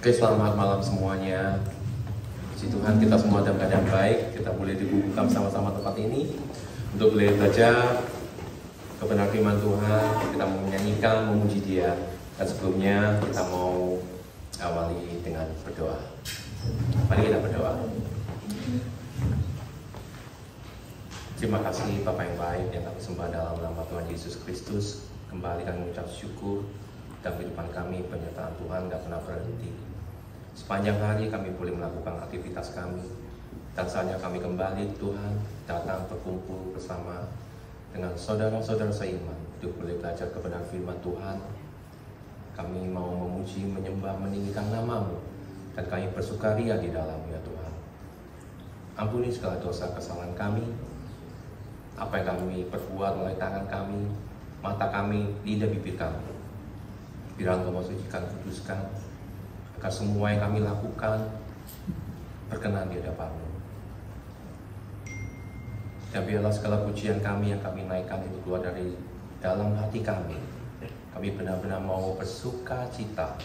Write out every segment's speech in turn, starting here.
Oke, selamat malam semuanya. Puji Tuhan, kita semua dalam keadaan baik. Kita boleh dikumpulkan sama-sama tempat ini untuk belajar kebenaran firman Tuhan. Kita mau menyanyikan, memuji Dia. Dan sebelumnya kita mau awali dengan berdoa. Mari kita berdoa. Terima kasih Bapa yang baik yang kami sembah dalam nama Tuhan Yesus Kristus. Kembali kami mengucap syukur dalam kehidupan kami, penyertaan Tuhan tidak pernah berhenti. Sepanjang hari kami boleh melakukan aktivitas kami. Dan saatnya kami kembali Tuhan datang berkumpul bersama dengan saudara-saudara seiman untuk boleh belajar kebenaran firman Tuhan. Kami mau memuji, menyembah, meninggikan nama-Mu, dan kami bersukaria di dalamnya Tuhan. Ampuni segala dosa kesalahan kami, apa yang kami perbuat melalui tangan kami, mata kami, lidah bibir kami. Biar Engkau mensucikan, kuduskan, agar semua yang kami lakukan berkenan di hadapan-Mu. Dan biarlah segala pujian kami yang kami naikkan itu keluar dari dalam hati kami. Kami benar-benar mau bersuka cita,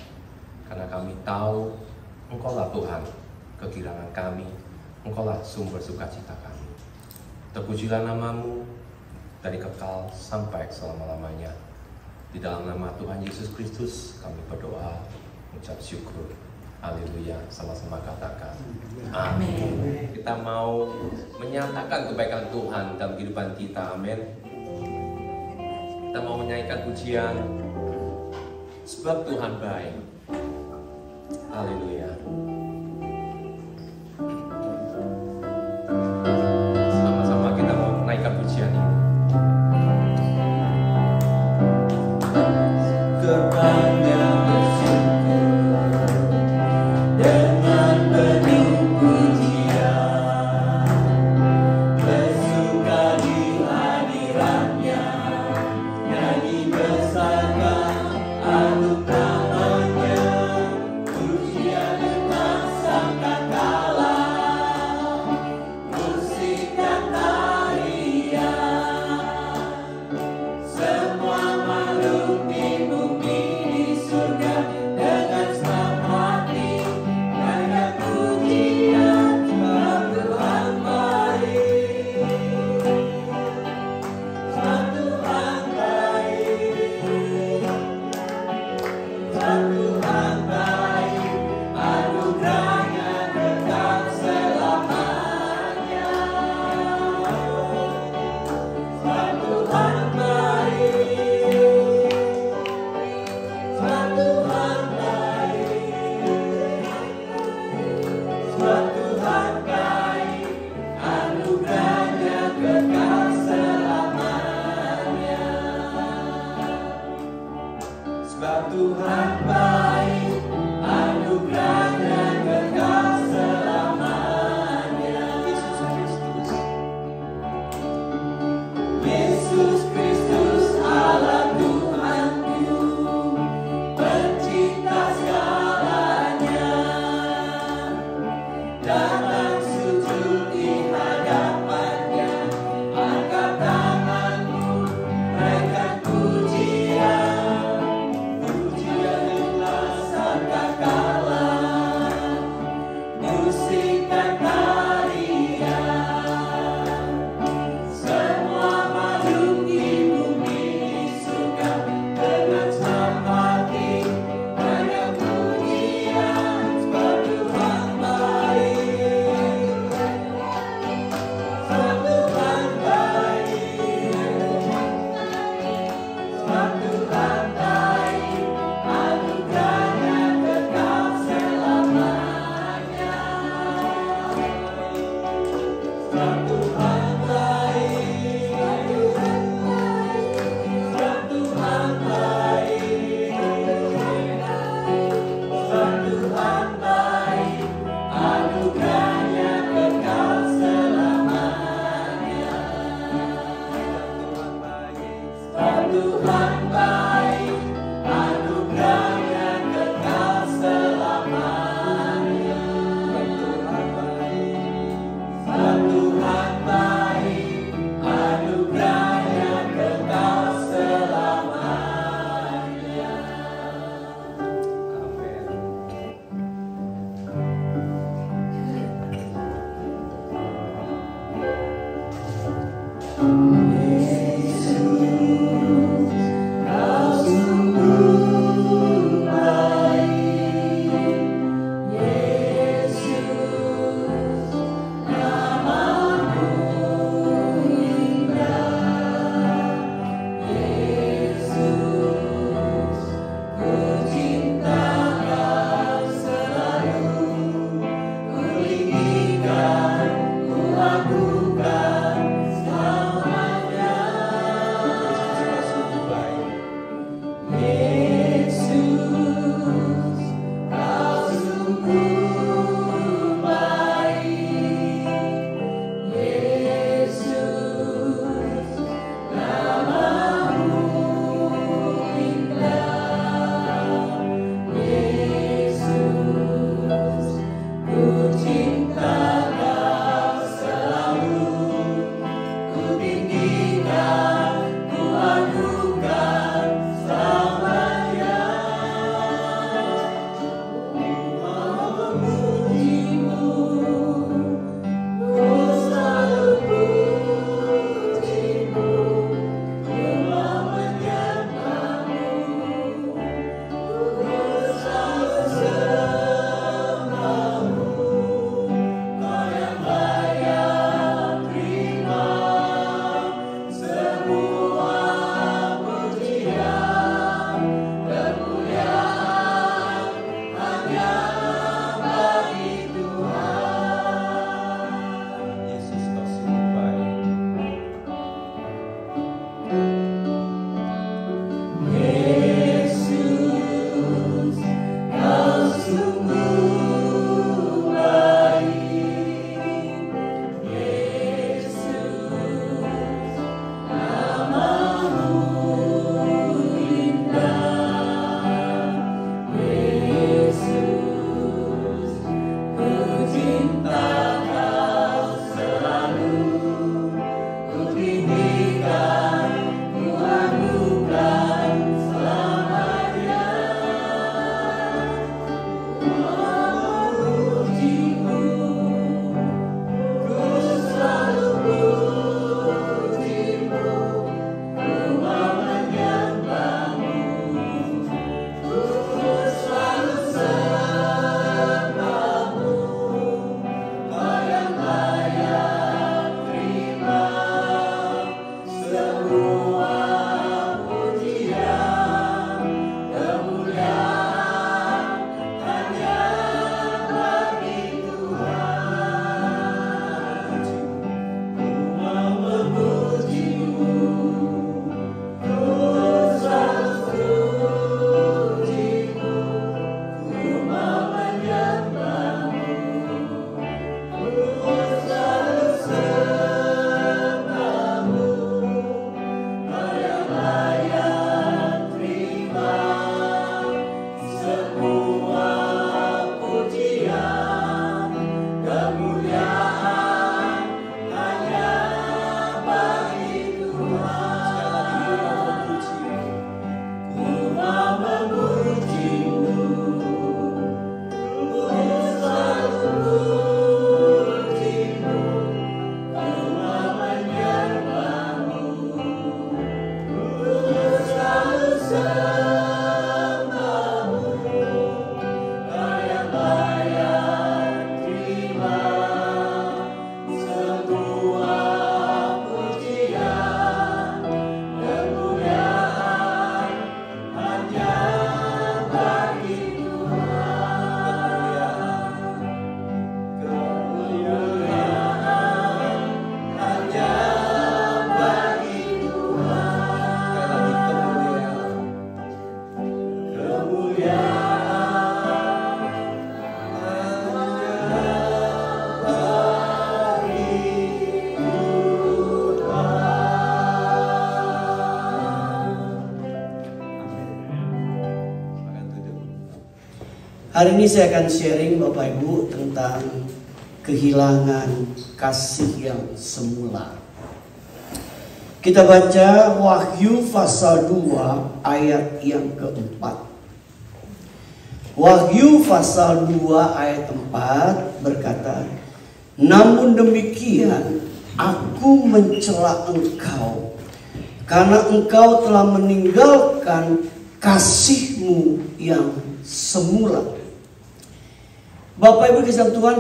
karena kami tahu Engkaulah Tuhan, kegirangan kami, Engkaulah sumber sukacita kami. Terpujilah nama-Mu dari kekal sampai selama-lamanya. Di dalam nama Tuhan Yesus Kristus kami berdoa, ucap syukur. Haleluya, sama-sama katakan amin. Kita mau menyatakan kebaikan Tuhan dalam kehidupan kita, amin. Kita mau menyanyikan pujian sebab Tuhan baik. Haleluya. Sama-sama kita mau menaikkan pujian ini. Kepada Hari ini saya akan sharing Bapak Ibu tentang kehilangan kasih yang semula. Kita baca Wahyu pasal 2 ayat yang keempat. Wahyu pasal 2 ayat 4 berkata, namun demikian aku mencela engkau, karena engkau telah meninggalkan kasihmu yang semula. Bapak Ibu dikasihi Tuhan,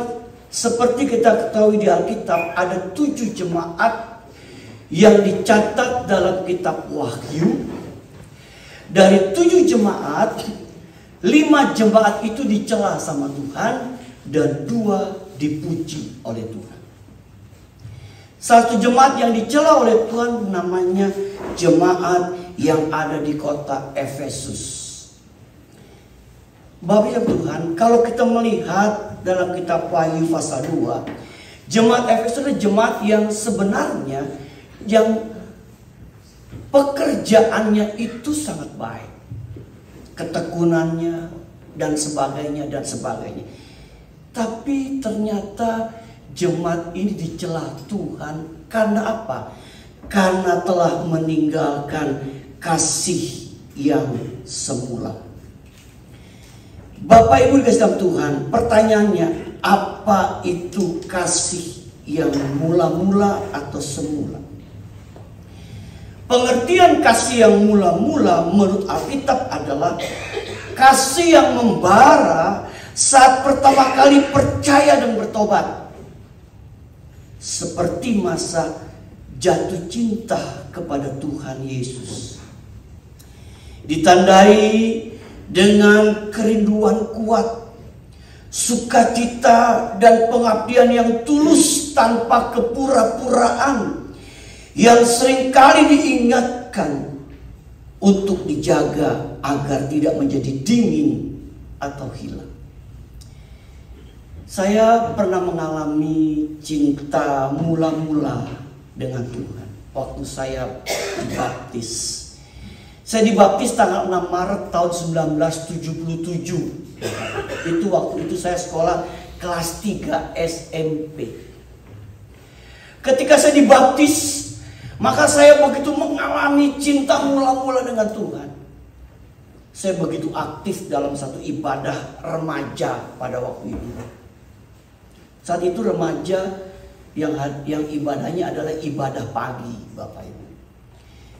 seperti kita ketahui di Alkitab ada 7 jemaat yang dicatat dalam kitab Wahyu. Dari 7 jemaat, 5 jemaat itu dicela sama Tuhan dan 2 dipuji oleh Tuhan. Satu jemaat yang dicela oleh Tuhan namanya jemaat yang ada di kota Efesus. Bapak Ibu Tuhan, kalau kita melihat dalam kitab Wahyu pasal 2, jemaat Efesus adalah jemaat yang sebenarnya yang pekerjaannya itu sangat baik, ketekunannya dan sebagainya dan sebagainya. Tapi ternyata jemaat ini dicela Tuhan karena apa? Karena telah meninggalkan kasih yang semula. Bapak Ibu dikasihi Tuhan, pertanyaannya, apa itu kasih yang mula-mula atau semula? Pengertian kasih yang mula-mula menurut Alkitab adalah kasih yang membara saat pertama kali percaya dan bertobat. Seperti masa jatuh cinta kepada Tuhan Yesus. Ditandai dengan kerinduan kuat, sukacita dan pengabdian yang tulus tanpa kepura-puraan, yang seringkali diingatkan untuk dijaga agar tidak menjadi dingin atau hilang. Saya pernah mengalami cinta mula-mula dengan Tuhan waktu saya dibaptis. Saya dibaptis tanggal 6 Maret tahun 1977. Itu waktu itu saya sekolah kelas 3 SMP. Ketika saya dibaptis, maka saya begitu mengalami cinta mula-mula dengan Tuhan. Saya begitu aktif dalam satu ibadah remaja pada waktu itu. Saat itu remaja yang ibadahnya adalah ibadah pagi, Bapak Ibu.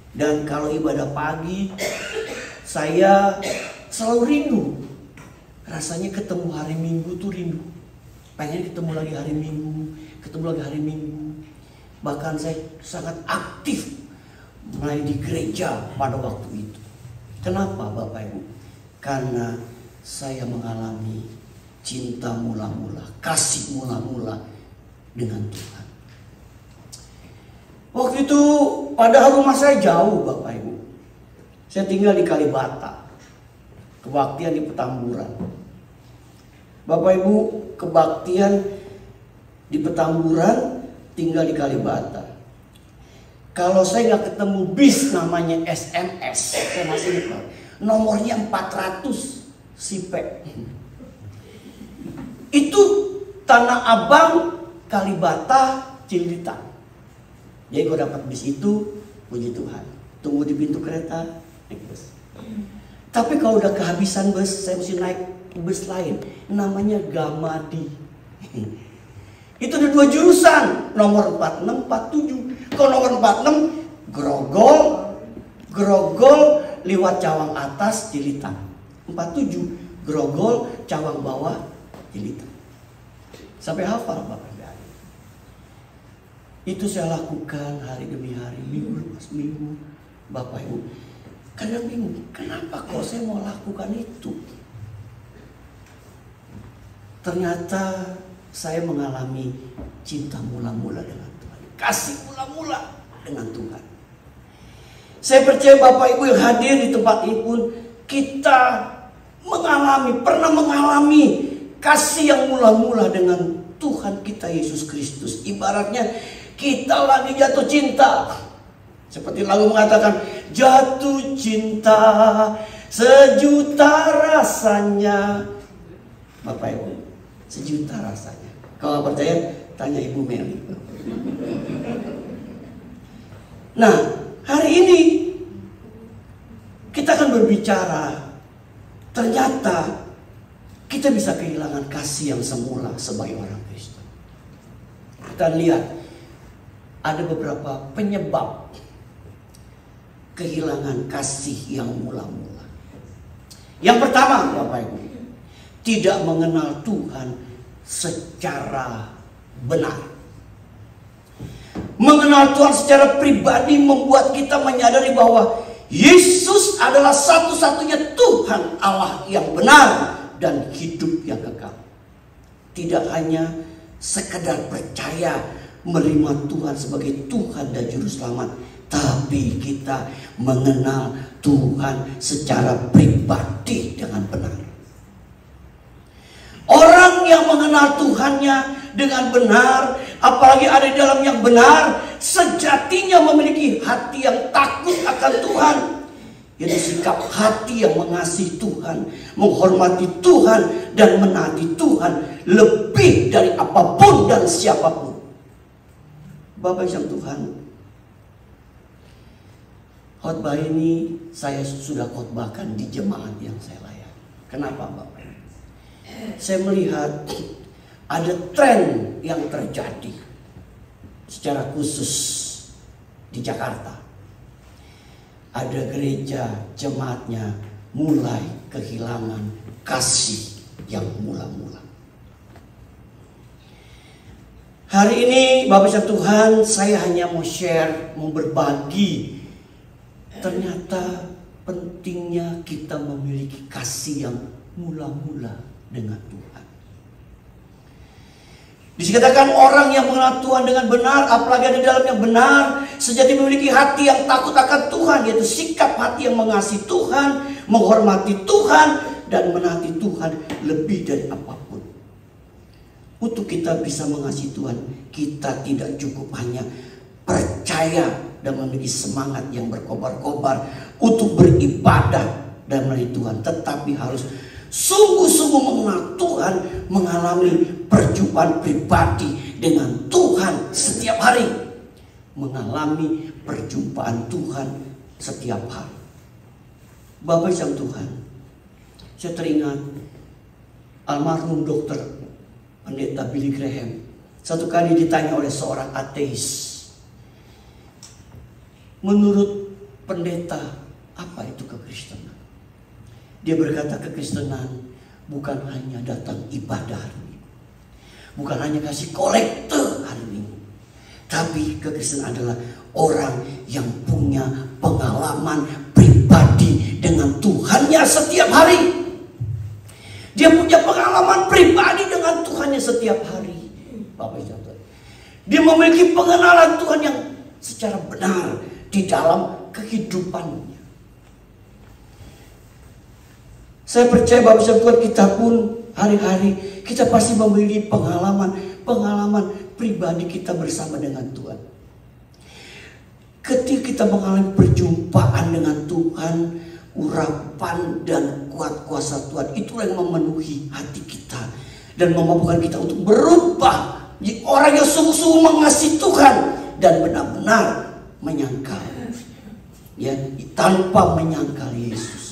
Dan kalau ibadah pagi, saya selalu rindu. Rasanya ketemu hari Minggu tuh rindu. Pengen ketemu lagi hari Minggu, ketemu lagi hari Minggu. Bahkan saya sangat aktif mulai di gereja pada waktu itu. Kenapa Bapak Ibu? Karena saya mengalami cinta mula-mula, kasih mula-mula dengan Tuhan. Waktu itu padahal rumah saya jauh Bapak Ibu. Saya tinggal di Kalibata, kebaktian di Petamburan. Bapak Ibu, kebaktian di Petamburan, tinggal di Kalibata. Kalau saya nggak ketemu bis namanya SMS, saya masih ingat, nomornya 400 Sipek. Itu Tanah Abang, Kalibata, Cililitan. Jadi gue dapat bis itu, puji Tuhan. Tunggu di pintu kereta, naik bus. Tapi kalau udah kehabisan bus, saya mesti naik bus lain. Namanya Gamadi. Itu ada 2 jurusan, nomor 46, 47. Kalau nomor 46, Grogol lewat Cawang Atas, Cililitan. 47, Grogol, Cawang Bawah, Cililitan. Sampai hafal Bapak. Itu saya lakukan hari demi hari, minggu lepas minggu, Bapak Ibu. Kadang bingung, kenapa kok saya mau lakukan itu? Ternyata saya mengalami cinta mula-mula dengan Tuhan. Kasih mula-mula dengan Tuhan. Saya percaya Bapak Ibu yang hadir di tempat ini pun, kita pernah mengalami kasih yang mula-mula dengan Tuhan kita Yesus Kristus. Ibaratnya kita lagi jatuh cinta. Seperti lagu mengatakan, jatuh cinta sejuta rasanya. Bapak Ibu, sejuta rasanya. Kalau nggak percaya, tanya Ibu Meli. Nah, hari ini kita akan berbicara, ternyata kita bisa kehilangan kasih yang semula sebagai orang Kristen. Kita lihat ada beberapa penyebab kehilangan kasih yang mula-mula. Yang pertama, Bapak Ibu, tidak mengenal Tuhan secara benar. Mengenal Tuhan secara pribadi membuat kita menyadari bahwa Yesus adalah satu-satunya Tuhan Allah yang benar dan hidup yang kekal. Tidak hanya sekedar percaya menerima Tuhan sebagai Tuhan dan Juru Selamat, tapi kita mengenal Tuhan secara pribadi dengan benar. Orang yang mengenal Tuhannya dengan benar, apalagi ada di dalam yang benar, sejatinya memiliki hati yang takut akan Tuhan. Yaitu sikap hati yang mengasihi Tuhan, menghormati Tuhan, dan menaati Tuhan lebih dari apapun dan siapapun. Bapak yang Tuhan, khotbah ini saya sudah khotbahkan di jemaat yang saya layani. Kenapa Bapak? Saya melihat ada tren yang terjadi secara khusus di Jakarta. Ada gereja jemaatnya mulai kehilangan kasih yang mula-mula. Hari ini Bapak Tuhan, saya hanya mau share, mau berbagi. Ternyata pentingnya kita memiliki kasih yang mula-mula dengan Tuhan. Dikatakan orang yang mengenal Tuhan dengan benar, apalagi ada di dalam yang benar, sejati memiliki hati yang takut akan Tuhan, yaitu sikap hati yang mengasihi Tuhan, menghormati Tuhan, dan menaati Tuhan lebih dari apapun. Untuk kita bisa mengasihi Tuhan, kita tidak cukup hanya percaya dan memiliki semangat yang berkobar-kobar untuk beribadah dan melayani Tuhan, tetapi harus sungguh-sungguh mengenal Tuhan, mengalami perjumpaan pribadi dengan Tuhan setiap hari. Mengalami perjumpaan Tuhan setiap hari. Bapak yang Tuhan, saya teringat almarhum dokter pendeta Billy Graham. Satu kali ditanya oleh seorang ateis, menurut pendeta, apa itu kekristenan? Dia berkata kekristenan bukan hanya datang ibadah hari ini, bukan hanya kasih kolekte hari ini, tapi kekristenan adalah orang yang punya pengalaman pribadi dengan Tuhannya setiap hari. Dia punya pengalaman pribadi dengan Tuhannya setiap hari. Bapak Ibu, dia memiliki pengenalan Tuhan yang secara benar di dalam kehidupannya. Saya percaya Bapak Ibu Tuhan, kita pun hari-hari kita pasti memiliki pengalaman pribadi kita bersama dengan Tuhan. Ketika kita mengalami perjumpaan dengan Tuhan, urapan dan kuat kuasa Tuhan, itulah yang memenuhi hati kita dan memampukan kita untuk berubah menjadi orang yang sungguh-sungguh mengasihi Tuhan dan benar-benar menyangkal, ya, tanpa menyangkal Yesus.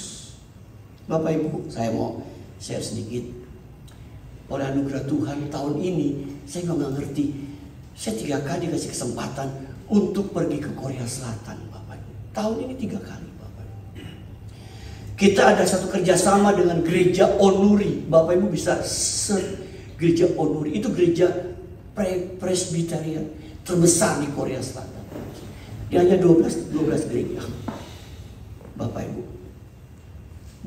Bapak Ibu, saya mau share sedikit. Oleh anugerah Tuhan, tahun ini saya nggak ngerti, saya 3 kali dikasih kesempatan untuk pergi ke Korea Selatan, Bapak Ibu. Tahun ini 3 kali, Bapak Ibu. Kita ada satu kerjasama dengan gereja Onuri. Bapak Ibu bisa gereja Onuri, itu gereja Presbyterian terbesar di Korea Selatan. Dia hanya 12 gereja, Bapak Ibu.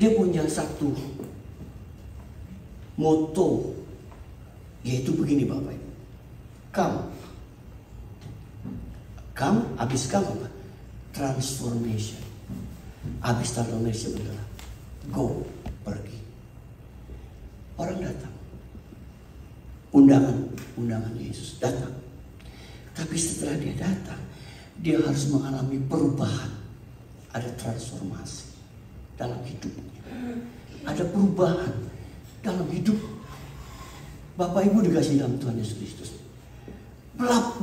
Dia punya satu moto, yaitu begini Bapak Ibu. Come, habis come apa? Transformation. Habis transformation adalah go, pergi. Orang datang. Undangan Yesus datang. Tapi setelah dia datang, dia harus mengalami perubahan. Ada transformasi dalam hidupnya. Ada perubahan dalam hidup Bapak Ibu dikasih dalam Tuhan Yesus Kristus.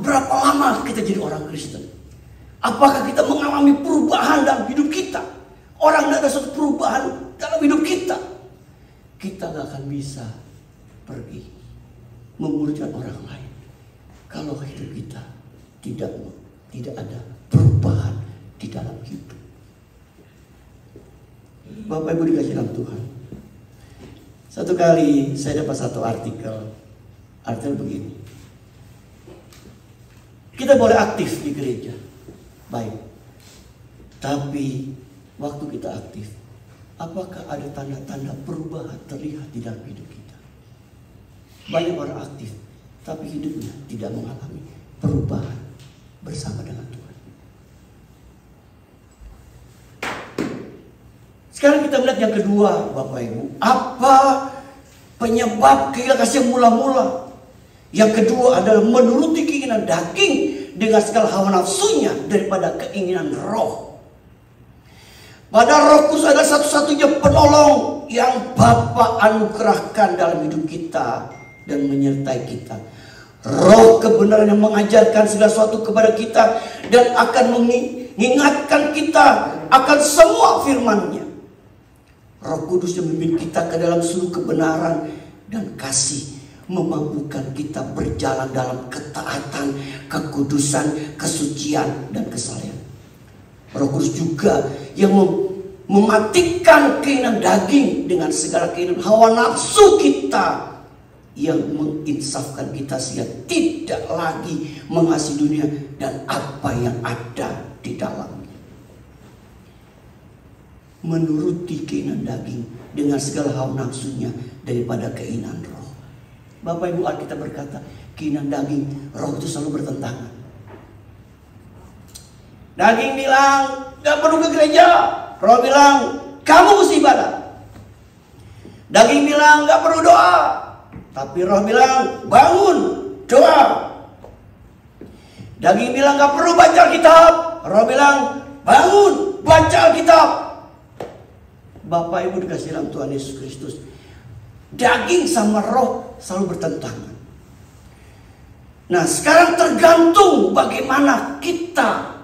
Berapa lama kita jadi orang Kristen? Apakah kita mengalami perubahan dalam hidup kita? Orang tidak ada suatu perubahan dalam hidup kita. Kita gak akan bisa pergi memuridkan orang lain kalau hidup kita tidak ada perubahan di dalam hidup. Bapak Ibu dikasih dalam Tuhan. Satu kali saya dapat satu artikel begini. Kita boleh aktif di gereja, baik. Tapi waktu kita aktif, apakah ada tanda-tanda perubahan terlihat di dalam hidup kita? Banyak orang aktif, tapi hidupnya tidak mengalami perubahan bersama dengan Tuhan. Sekarang kita melihat yang kedua, Bapak Ibu. Apa penyebab kasih mula-mula? Yang kedua adalah menuruti keinginan daging dengan segala hawa nafsunya daripada keinginan roh. Pada Roh Kudus adalah satu-satunya penolong yang Bapa anugerahkan dalam hidup kita dan menyertai kita. Roh kebenaran yang mengajarkan segala sesuatu kepada kita dan akan mengingatkan kita akan semua firman-Nya. Roh Kudus yang memimpin kita ke dalam seluruh kebenaran dan kasih, memampukan kita berjalan dalam ketaatan, kekudusan, kesucian, dan kesalehan. Roh Kudus juga yang mematikan keinginan daging dengan segala keinginan hawa nafsu kita, yang menginsafkan kita sehingga tidak lagi mengasihi dunia dan apa yang ada di dalamnya. Menuruti keinginan daging dengan segala hawa nafsunya daripada keinginan roh. Bapak Ibu, Alkitab berkata keinginan daging, roh itu selalu bertentangan. Daging bilang gak perlu ke gereja, roh bilang kamu mesti ibadah. Daging bilang gak perlu doa, tapi roh bilang bangun doa. Daging bilang gak perlu baca kitab, roh bilang bangun baca kitab. Bapak Ibu dikasih dalam Tuhan Yesus Kristus, daging sama roh selalu bertentangan. Nah, sekarang tergantung bagaimana kita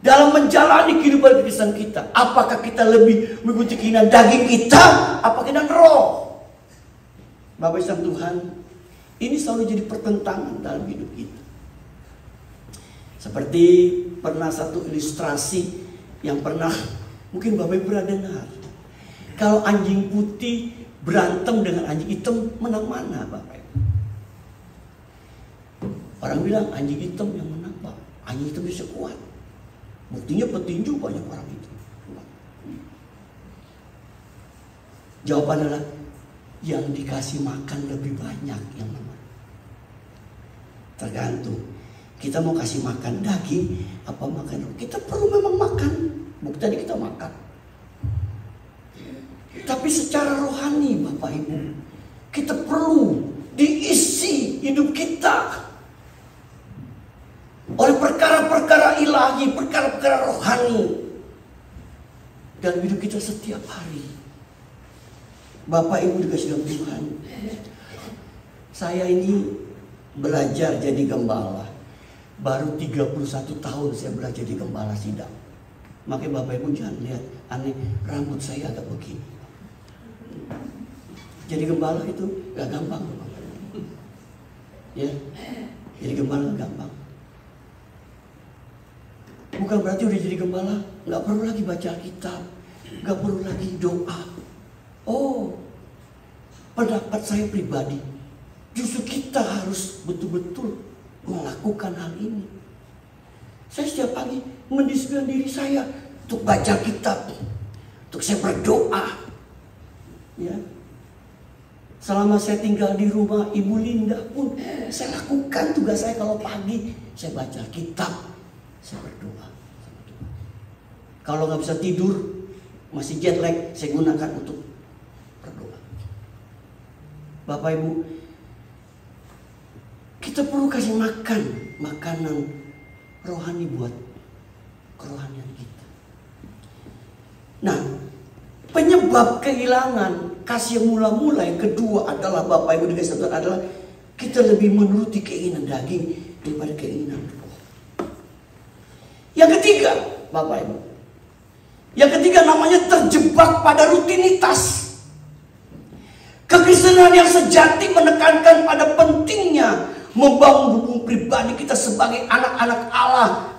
dalam menjalani kehidupan Kristen kita. Apakah kita lebih mengikuti keinginan daging kita, apa keinginan roh? Bapak Ibu Tuhan, ini selalu jadi pertentangan dalam hidup kita. Seperti pernah satu ilustrasi yang pernah mungkin Bapak Ibu pernah dengar. Kalau anjing putih berantem dengan anjing hitam, menang mana Bapak Ibu? Orang bilang anjing hitam yang menang, Pak. Anjing hitam bisa kuat. Buktinya petinju banyak orang itu. Jawaban adalah yang dikasih makan lebih banyak yang menang. Tergantung. Kita mau kasih makan daging apa makan roh. Kita perlu memang makan. Bukti tadi kita makan. Tapi secara rohani Bapak Ibu, kita perlu diisi hidup kita oleh perkara-perkara ilahi, perkara-perkara rohani dalam hidup kita setiap hari. Bapak Ibu dikasih dalam Tuhan, saya ini belajar jadi gembala. Baru 31 tahun saya belajar jadi gembala sidang. Makanya Bapak Ibu jangan lihat aneh, rambut saya agak begini. Jadi gembala itu gak gampang. Ya, jadi gembala gak gampang. Bukan berarti udah jadi gembala gak perlu lagi baca kitab, gak perlu lagi doa. Oh, pendapat saya pribadi, justru kita harus betul-betul melakukan hal ini. Saya setiap pagi mendisiplinkan diri saya untuk baca kitab, untuk saya berdoa. Ya, selama saya tinggal di rumah Ibu Linda pun saya lakukan tugas saya. Kalau pagi saya baca kitab, saya berdoa. Kalau nggak bisa tidur, masih jet lag, saya gunakan untuk berdoa. Bapak Ibu, kita perlu kasih makan makanan rohani buat kerohanian kita. Nah, penyebab kehilangan kasih yang mula-mula yang kedua adalah Bapak Ibu dikasih Tuhan adalah kita lebih menuruti keinginan daging daripada keinginan roh. Yang ketiga, Bapak Ibu. Yang ketiga namanya terjebak pada rutinitas. Kekristenan yang sejati menekankan pada pentingnya membangun hubungan pribadi kita sebagai anak-anak Allah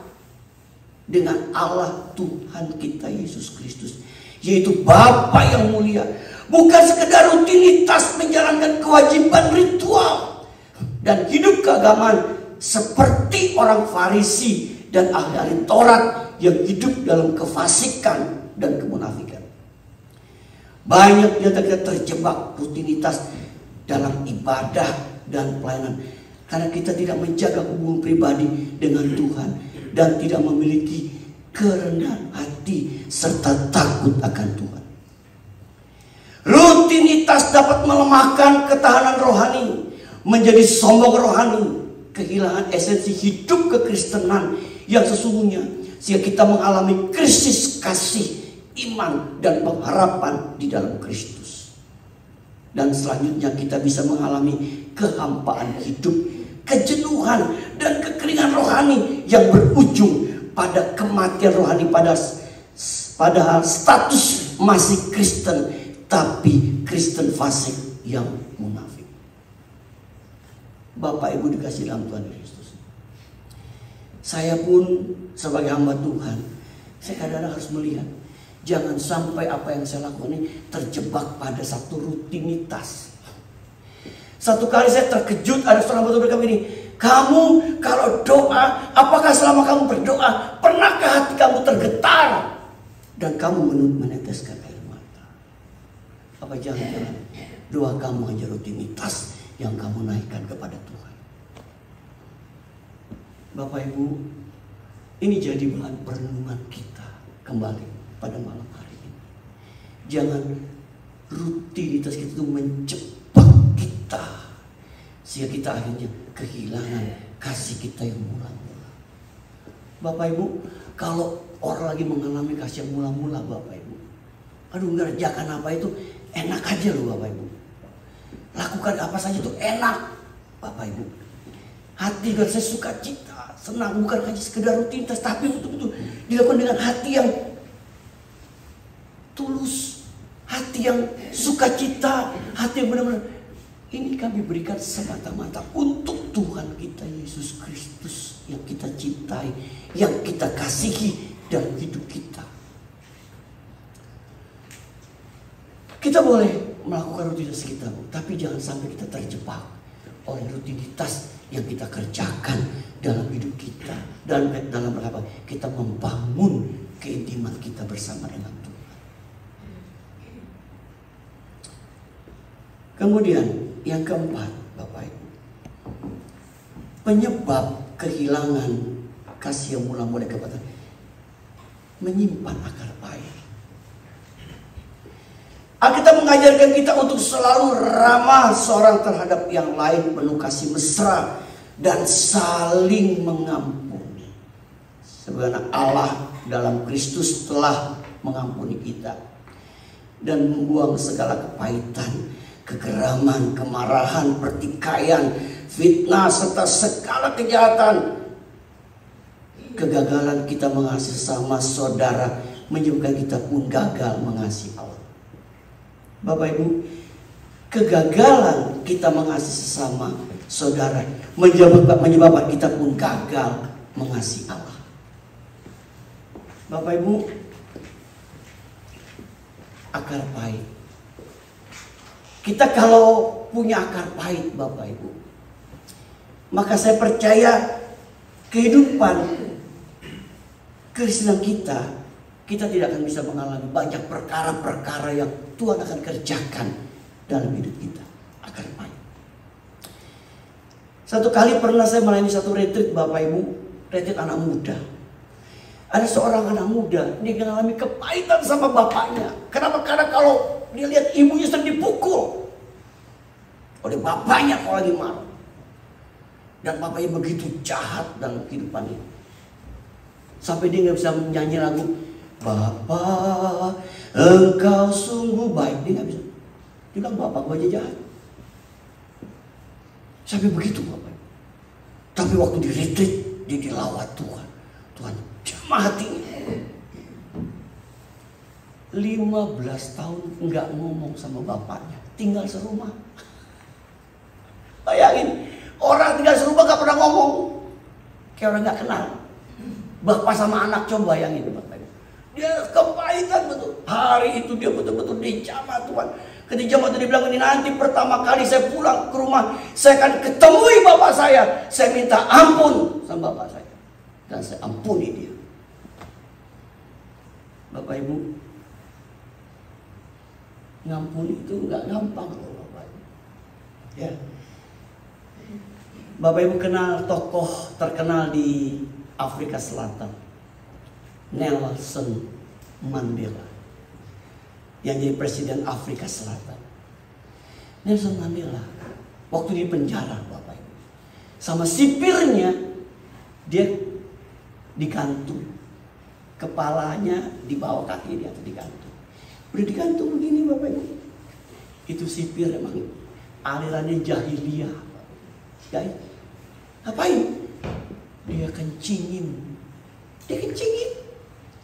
dengan Allah Tuhan kita Yesus Kristus, yaitu Bapa yang mulia. Bukan sekedar rutinitas menjalankan kewajiban ritual dan hidup keagamaan seperti orang Farisi dan ahli-ahli Taurat yang hidup dalam kefasikan dan kemunafikan. Banyak di antara kita terjebak rutinitas dalam ibadah dan pelayanan karena kita tidak menjaga hubungan pribadi dengan Tuhan dan tidak memiliki kerendahan hati serta takut akan Tuhan. Rutinitas dapat melemahkan ketahanan rohani, menjadi sombong rohani, kehilangan esensi hidup kekristenan yang sesungguhnya, sehingga kita mengalami krisis kasih, iman, dan pengharapan di dalam Kristus. Dan selanjutnya kita bisa mengalami kehampaan hidup, kejenuhan, dan kekeringan rohani yang berujung pada kematian rohani padahal status masih Kristen, tapi Kristen fasik yang munafik. Bapak Ibu dikasih dalam Tuhan Kristus, saya pun sebagai hamba Tuhan, saya kadang-kadang harus melihat jangan sampai apa yang saya lakukan ini terjebak pada satu rutinitas. Satu kali saya terkejut, ada seorang hamba Tuhan berkata begini, kamu kalau doa, apakah selama kamu berdoa pernahkah hati kamu tergetar dan kamu meneteskan air mata? Apa jangan-jangan doa kamu hanya rutinitas yang kamu naikkan kepada Tuhan? Bapak Ibu, ini jadi bahan perenungan kita kembali pada malam hari ini. Jangan rutinitas kita itu menjebak kita sehingga kita akhirnya kehilangan kasih kita yang mula-mula. Bapak Ibu, kalau orang lagi mengalami kasih yang mula-mula, Bapak Ibu, aduh ngerjakan apa itu enak aja loh Bapak Ibu. Lakukan apa saja itu enak Bapak Ibu. Hati dan saya suka cita, senang, bukan hanya sekedar rutinitas, tapi betul-betul dilakukan dengan hati yang tulus, hati yang sukacita, hati yang benar-benar ini kami berikan semata-mata untuk Tuhan kita Yesus Kristus yang kita cintai, yang kita kasihi dalam hidup kita. Kita boleh melakukan rutinitas kita, tapi jangan sampai kita terjebak oleh rutinitas yang kita kerjakan dalam hidup kita, dalam apa? Kita membangun keintiman kita bersama dengan Tuhan. Kemudian yang keempat, Bapak Ibu, penyebab kehilangan kasih yang mula-mula kepada menyimpan akar pahit. Alkitab mengajarkan kita untuk selalu ramah seorang terhadap yang lain, penuh kasih mesra dan saling mengampuni. Sebagaimana Allah dalam Kristus telah mengampuni kita dan membuang segala kepahitan, kegeraman, kemarahan, pertikaian, fitnah, serta segala kejahatan. Kegagalan kita mengasihi sesama saudara menyebabkan kita pun gagal mengasihi Allah. Bapak Ibu, kegagalan kita mengasihi sesama saudara menyebabkan kita pun gagal mengasihi Allah. Bapak Ibu, akar pahit. Kita kalau punya akar pahit, Bapak Ibu, maka saya percaya kehidupan Kristen kita tidak akan bisa mengalami banyak perkara-perkara yang Tuhan akan kerjakan dalam hidup kita. Akar pahit. Satu kali pernah saya melayani satu retreat, Bapak Ibu, retreat anak muda. Ada seorang anak muda, dia mengalami kepahitan sama bapaknya. Kenapa? Karena kalau dia lihat ibunya sedang dipukul oleh bapaknya kalau lagi marah. Dan bapaknya begitu jahat dalam kehidupannya. Sampai dia nggak bisa menyanyi lagu Bapa, Engkau sungguh baik. Dia nggak bisa. bapak gue aja jahat. Sampai begitu Bapak. Tapi waktu di retreat, dia dilawat Tuhan. Tuhan jamah hatinya. 15 tahun nggak ngomong sama bapaknya, tinggal serumah. Bayangin, orang tinggal serumah gak pernah ngomong, kayak orang gak kenal. Bapak sama anak, coba bayangin Bapak. Dia kepahitan betul. Hari itu dia betul-betul dijamah Tuhan. Ketika waktu dia bilang ini, nanti pertama kali saya pulang ke rumah, saya akan ketemui bapak saya. Saya minta ampun sama bapak saya. Dan saya ampuni dia. Bapak Ibu, ngampuni itu nggak gampang loh Bapak Ibu. Ya. Bapak Ibu kenal tokoh terkenal di Afrika Selatan, Nelson Mandela, yang jadi presiden Afrika Selatan. Nelson Mandela waktu di penjara Bapak Ibu, sama sipirnya dia digantung, kepalanya di bawah, kaki di atas digantung. Udah digantung begini Bapak Ibu, itu sipir emang alirannya jahiliyah. Jahil. Ngapain? Dia kencingin. Dia kencingin.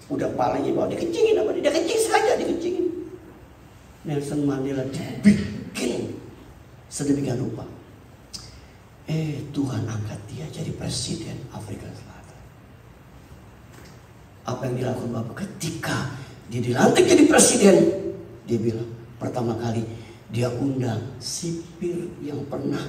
Udah kepalanya bawah, dia kencingin apa? Dia kencing saja, dia kencingin. Nelson Mandela dibikin sedemikian rupa. Tuhan angkat dia jadi presiden Afrika Selatan. Apa yang dilakukan Bapak ketika dia dilantik jadi presiden? Dia bilang, pertama kali dia undang sipir yang pernah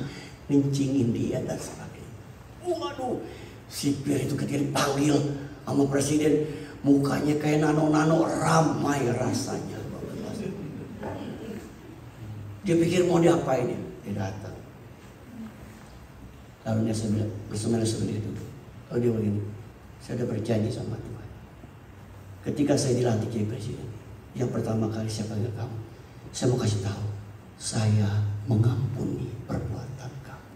mencingin dia dan sebagainya. Waduh, sipir itu ketika dipanggil sama presiden, mukanya kayak nano-nano, ramai rasanya. Dia pikir mau diapain dia? Dia datang. Lalu dia sebelah dia duduk. Lalu dia begini, saya sudah berjanji sama Tuhan. Ketika saya dilantik jadi presiden, yang pertama kali saya panggil kamu, saya mau kasih tahu, saya mengampuni perbuatan kamu.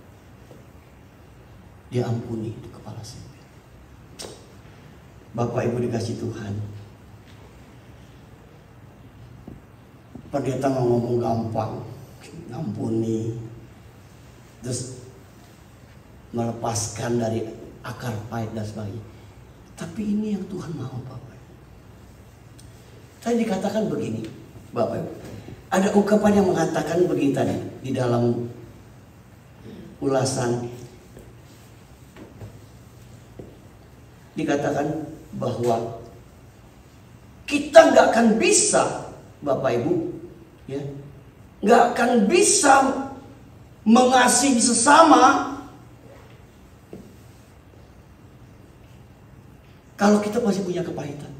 Dia ampuni itu kepala sipir. Bapak Ibu dikasih Tuhan, pendeta mau ngomong gampang, ngampuni, terus melepaskan dari akar pahit dan sebagainya. Tapi ini yang Tuhan mau Bapak. Tadi dikatakan begini Bapak Ibu, ada ungkapan yang mengatakan begini tadi di dalam ulasan, dikatakan bahwa kita nggak akan bisa Bapak Ibu, ya, nggak akan bisa mengasihi sesama kalau kita masih punya kepahitan.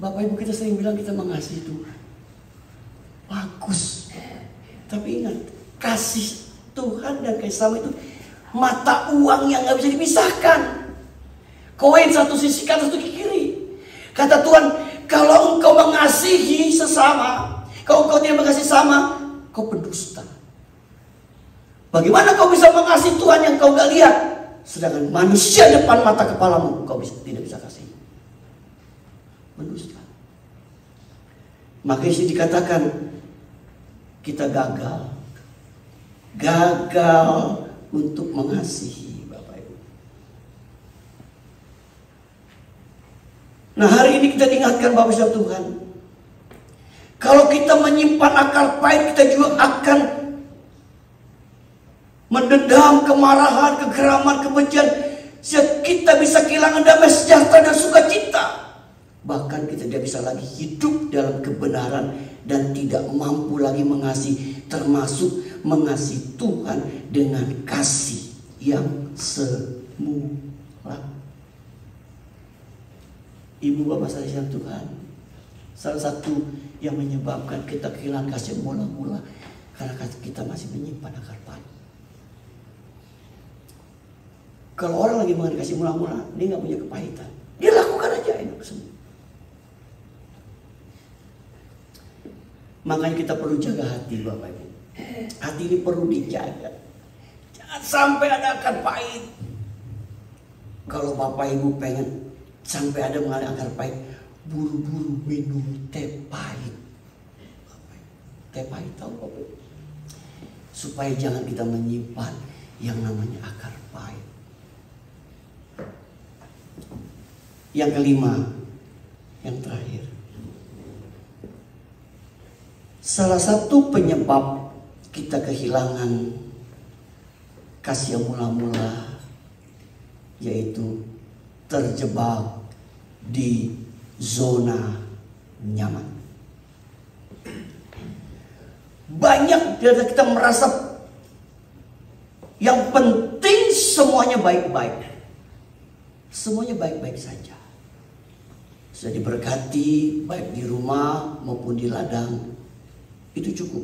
Bapak Ibu, kita sering bilang kita mengasihi Tuhan, bagus, tapi ingat, kasih Tuhan dan kasih sama itu mata uang yang nggak bisa dipisahkan. Koin satu sisi kanan, satu kiri. Kata Tuhan, kalau engkau mengasihi sesama, kalau engkau tidak mengasihi sama, kau pendusta. Bagaimana kau bisa mengasihi Tuhan yang kau gak lihat, sedangkan manusia depan mata kepalamu kau tidak bisa kasih? Pendusta. Makanya dikatakan kita gagal untuk mengasihi Bapak Ibu. Nah, hari ini kita diingatkan Bapak Ibu Tuhan, kalau kita menyimpan akar pahit, kita juga akan mendendam kemarahan, kegeraman, kebencian, sehingga kita bisa kehilangan damai sejahtera dan sukacita. Bahkan kita tidak bisa lagi hidup dalam kebenaran dan tidak mampu lagi mengasihi, termasuk mengasihi Tuhan dengan kasih yang semula. Ibu bapak sekalian Tuhan, salah satu yang menyebabkan kita kehilangan kasih mula-mula karena kita masih menyimpan akar pahit. Kalau orang lagi mengenai kasih mula-mula, dia nggak punya kepahitan, dia lakukan aja enak semua. Makanya kita perlu jaga hati Bapak Ibu. Hati ini perlu dijaga. Jangan sampai ada akar pahit. Kalau Bapak Ibu pengen sampai ada mengalami akar pahit, buru-buru minum teh pahit. Bapak Ibu. teh pahit, tahu Bapak? Supaya jangan kita menyimpan yang namanya akar pahit. Yang kelima, yang terakhir, salah satu penyebab kita kehilangan kasih yang mula-mula yaitu terjebak di zona nyaman. Banyak dari kita merasa yang penting semuanya baik-baik. Semuanya baik-baik saja. Sudah diberkati baik di rumah maupun di ladang. Itu cukup.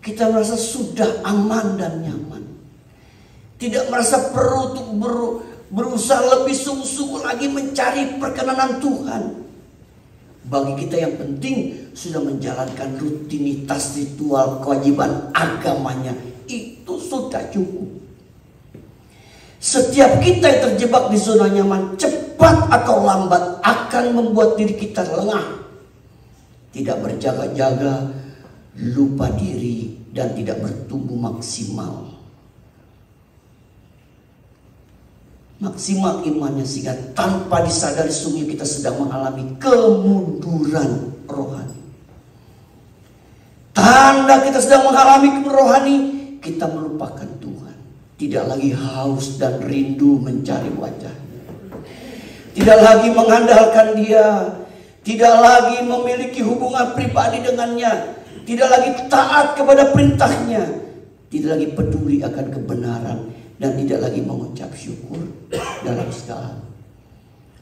Kita merasa sudah aman dan nyaman. Tidak merasa perlu untuk berusaha lebih sungguh-sungguh lagi mencari perkenanan Tuhan. Bagi kita yang penting sudah menjalankan rutinitas ritual kewajiban agamanya. Itu sudah cukup. Setiap kita yang terjebak di zona nyaman, cepat atau lambat akan membuat diri kita lengah. Tidak berjaga-jaga, lupa diri, dan tidak bertumbuh maksimal. Maksimal imannya sehingga tanpa disadari sungguh kita sedang mengalami kemunduran rohani. Tanda kita sedang mengalami kemunduran rohani, kita melupakan Tuhan. Tidak lagi haus dan rindu mencari wajahnya. Tidak lagi mengandalkan Dia. Tidak lagi memiliki hubungan pribadi dengannya. Tidak lagi taat kepada perintahnya. Tidak lagi peduli akan kebenaran. Dan tidak lagi mengucap syukur dalam segala.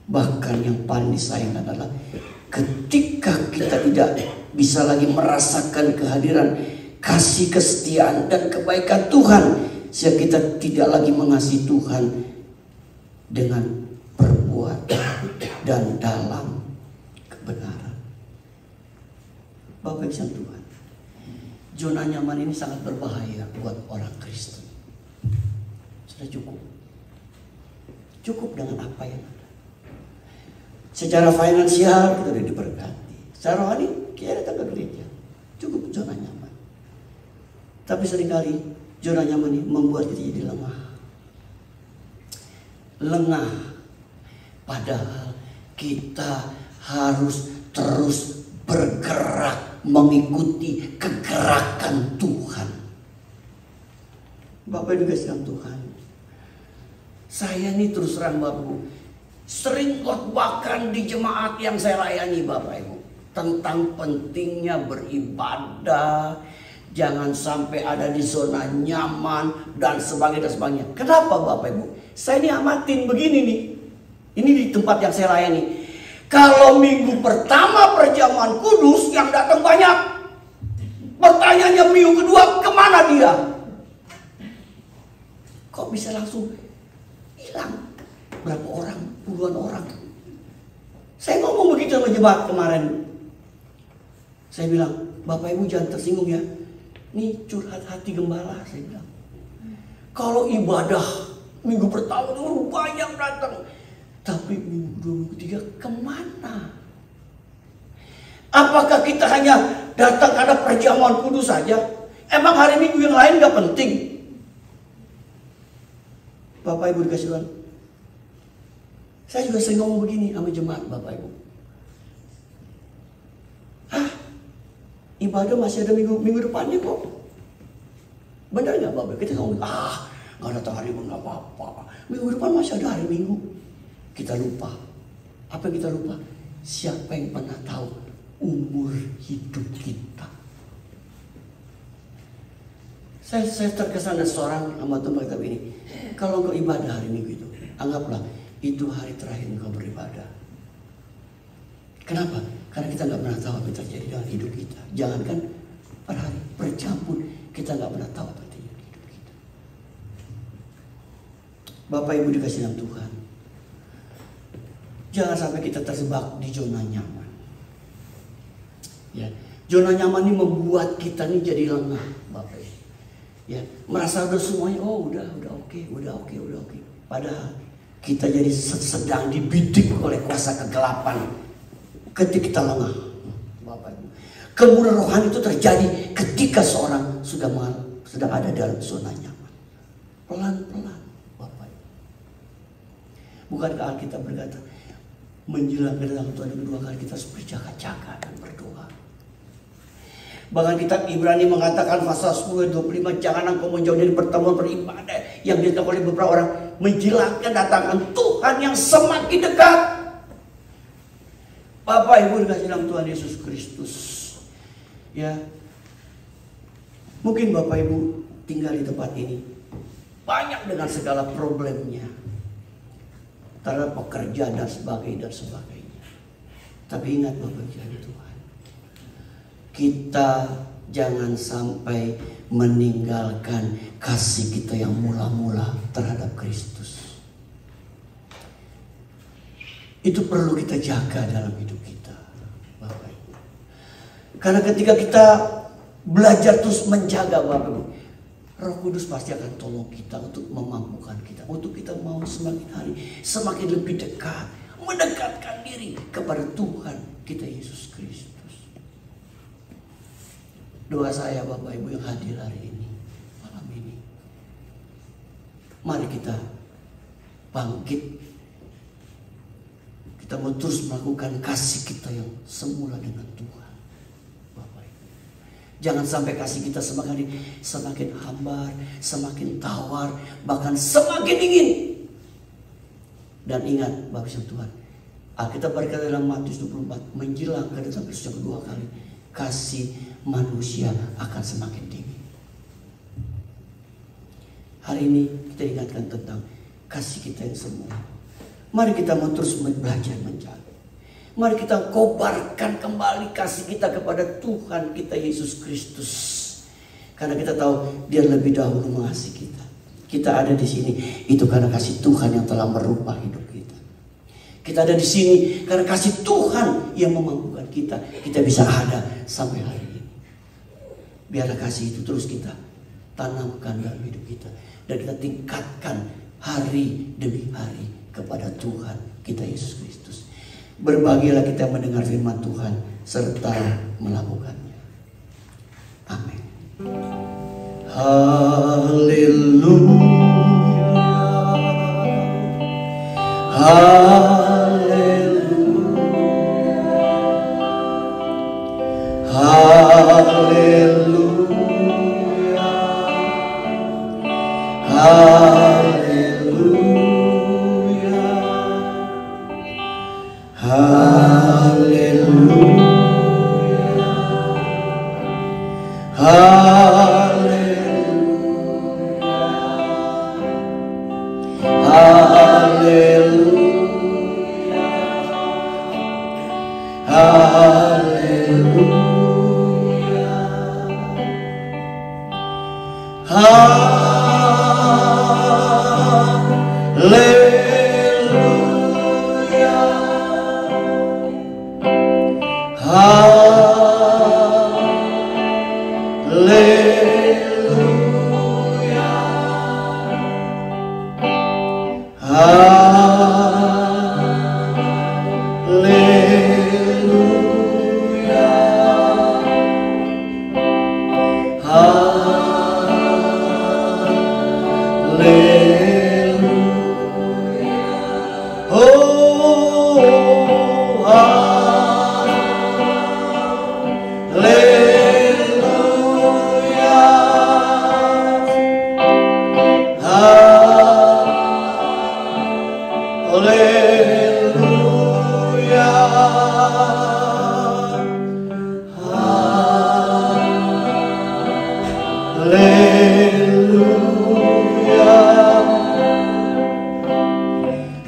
Bahkan yang paling disayangkan adalah ketika kita tidak bisa lagi merasakan kehadiran kasih kesetiaan dan kebaikan Tuhan, sehingga kita tidak lagi mengasihi Tuhan dengan perbuatan dan dalam kebenaran. Bapak Ibu Tuhan, zona nyaman ini sangat berbahaya buat orang Kristen. Sudah cukup. Cukup dengan apa yang ada. Secara finansial kita sudah diberkati. Secara rohani kita datang ke gereja. Cukup zona nyaman. Tapi seringkali zona nyaman ini membuat kita jadi lengah. Lengah. Padahal kita harus terus bergerak mengikuti kegerakan Tuhan. Bapak Ibu dikasih Tuhan. Saya ini terus terang Bapak Ibu, sering khotbahkan di jemaat yang saya layani Bapak Ibu tentang pentingnya beribadah, jangan sampai ada di zona nyaman dan sebagainya. Kenapa Bapak Ibu? Saya ini amatin begini nih. Ini di tempat yang saya layani. Kalau minggu pertama perjamuan kudus yang datang banyak, pertanyaannya minggu kedua kemana dia? Kok bisa langsung hilang? Berapa orang? Puluhan orang. Saya ngomong begitu sama jemaat kemarin. Saya bilang, Bapak Ibu jangan tersinggung ya. Ini curhat hati gembala, saya bilang. Kalau ibadah minggu pertama itu banyak datang. Tapi minggu kedua, minggu ketiga kemana? Apakah kita hanya datang ada perjamuan kudus saja? Emang hari minggu yang lain gak penting? Bapak Ibu dikasih Tuhan. Saya juga sering ngomong begini sama jemaat Bapak Ibu. Ibadah masih ada minggu depannya kok. Benar gak Bapak Ibu? Kita ngomong, gak datang hari minggu gak apa-apa. Minggu depan masih ada hari minggu. Kita lupa. Apa yang kita lupa? Siapa yang pernah tahu umur hidup kita? Saya terkesan ada seorang sama teman kita ini. Kalau engkau ibadah hari minggu itu, anggaplah itu hari terakhir engkau beribadah. Kenapa? Karena kita nggak pernah tahu apa yang terjadi dalam hidup kita. Jangankan per hari, per jam pun kita nggak pernah tahu apa yang terjadi dalam hidup kita. Bapak Ibu dikasih dalam Tuhan, jangan sampai kita terjebak di zona nyaman. Ya, zona nyaman ini membuat kita ini jadi lengah, Bapak Ibu. Ya, merasa udah semuanya, udah oke. Padahal kita jadi sedang dibidik oleh kuasa kegelapan ketika kita lengah, Bapak Ibu. Kemuliaan rohani itu terjadi ketika seorang sedang ada dalam zona nyaman. Pelan-pelan, Bapak. Bukankah Alkitab berkata, menjelang kedatangan Tuhan yang kedua kali kita harus berjaga-jaga dan berdoa. Bahkan kitab Ibrani mengatakan pasal 10-25, jangan engkau menjauh dari pertemuan beribadah yang dilakukan oleh beberapa orang, menjelang kedatangan Tuhan yang semakin dekat. Bapak Ibu dikasih dalam Tuhan Yesus Kristus. Ya, mungkin Bapak Ibu tinggal di tempat ini banyak dengan segala problemnya, terhadap pekerjaan dan sebagainya. Tapi ingat Bapak Ibu Tuhan, kita jangan sampai meninggalkan kasih kita yang mula-mula terhadap Kristus. Itu perlu kita jaga dalam hidup kita, Bapak Ibu. Karena ketika kita belajar terus menjaga, Bapak Ibu, Roh Kudus pasti akan tolong kita untuk memampukan kita, untuk kita mau semakin hari semakin lebih dekat, mendekatkan diri kepada Tuhan kita Yesus Kristus. Doa saya Bapak Ibu yang hadir hari ini, malam ini, mari kita bangkit. Kita mau terus melakukan kasih kita yang semula dengan Tuhan, Bapak Ibu. Jangan sampai kasih kita semakin hambar, semakin tawar, bahkan semakin dingin. Dan ingat Bapak Ibu Tuhan, Alkitab berkata dalam Matius 24, menjelang kedatangan Kristus yang kedua kali, kasih manusia akan semakin dingin. Hari ini kita ingatkan tentang kasih kita yang semula. Mari kita mau terus belajar menjaga. Mari kita kobarkan kembali kasih kita kepada Tuhan kita Yesus Kristus. Karena kita tahu Dia lebih dahulu mengasihi kita. Kita ada di sini itu karena kasih Tuhan yang telah merubah hidup kita. Kita ada di sini karena kasih Tuhan yang memampukan kita. Kita bisa ada sampai hari ini. Biarlah kasih itu terus kita tanamkan dalam hidup kita. Dan kita tingkatkan hari demi hari kepada Tuhan kita Yesus Kristus. Berbahagialah kita mendengar firman Tuhan serta melakukannya. Amin. Haleluya. Haleluya. Haleluya. Haleluya.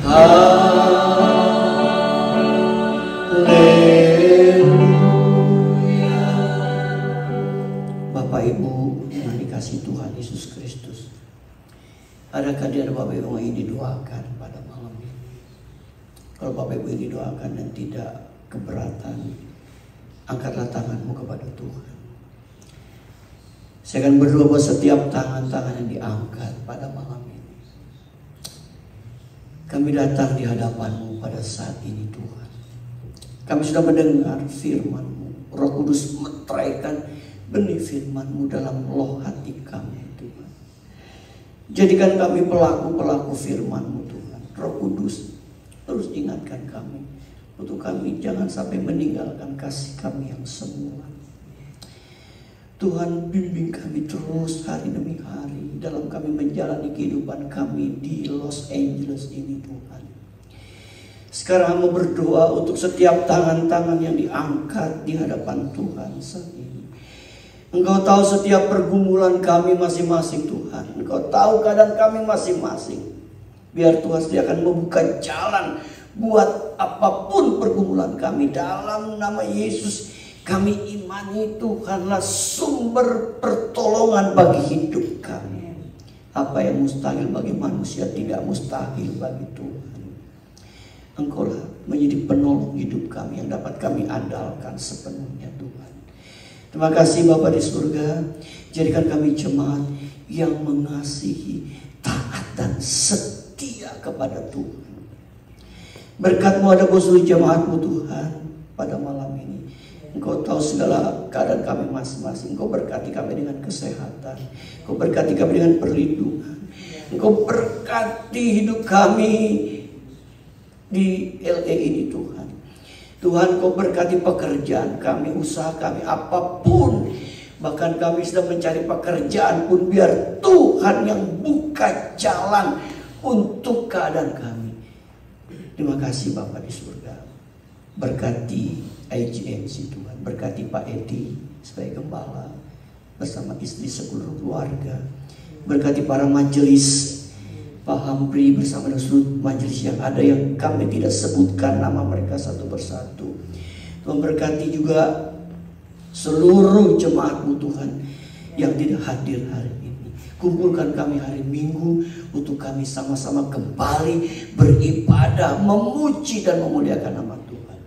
Haleluya. Bapak Ibu yang dikasihi Tuhan Yesus Kristus, adakah di antara Bapak Ibu yang ingin didoakan pada malam ini? Kalau Bapak Ibu ingin didoakan dan tidak keberatan, angkatlah tanganmu kepada Tuhan. Saya akan berdoa buat setiap tangan-tangan yang diangkat pada malam ini. Kami datang di hadapan-Mu pada saat ini Tuhan. Kami sudah mendengar firman-Mu. Roh Kudus meteraikan benih firman-Mu dalam loh hati kami Tuhan. Jadikan kami pelaku-pelaku firman-Mu Tuhan. Roh Kudus terus ingatkan kami untuk kami jangan sampai meninggalkan kasih kami yang semula. Tuhan, bimbing kami terus hari demi hari dalam kami menjalani kehidupan kami di Los Angeles ini Tuhan. Sekarang hamba berdoa untuk setiap tangan-tangan yang diangkat di hadapan Tuhan saat ini. Engkau tahu setiap pergumulan kami masing-masing Tuhan. Engkau tahu keadaan kami masing-masing. Biar Tuhan akan membuka jalan buat apapun pergumulan kami. Dalam nama Yesus kami imani Tuhanlah sumber pertolongan bagi hidup kami. Apa yang mustahil bagi manusia tidak mustahil bagi Tuhan. Engkaulah menjadi penolong hidup kami yang dapat kami andalkan sepenuhnya Tuhan. Terima kasih Bapa di surga. Jadikan kami jemaat yang mengasihi, taat dan setia kepada Tuhan. Berkat-Mu ada buat seluruh jemaat-Mu Tuhan pada malam ini. Engkau tahu segala keadaan kami masing-masing. Engkau berkati kami dengan kesehatan. Engkau berkati kami dengan perlindungan. Engkau berkati hidup kami di LA ini Tuhan. Tuhan, Kau berkati pekerjaan kami, usaha kami, apapun. Bahkan kami sedang mencari pekerjaan pun biar Tuhan yang buka jalan untuk keadaan kami. Terima kasih Bapa di surga. Berkati IGMC Tuhan. Berkati Pak Edi sebagai gembala bersama istri seluruh keluarga. Berkati para majelis, Pak Hampri bersama dengan seluruh majelis yang ada yang kami tidak sebutkan nama mereka satu persatu. Tuhan berkati juga seluruh jemaat-Mu Tuhan yang tidak hadir hari ini. Kumpulkan kami hari Minggu untuk kami sama-sama kembali beribadah, memuji dan memuliakan nama Tuhan.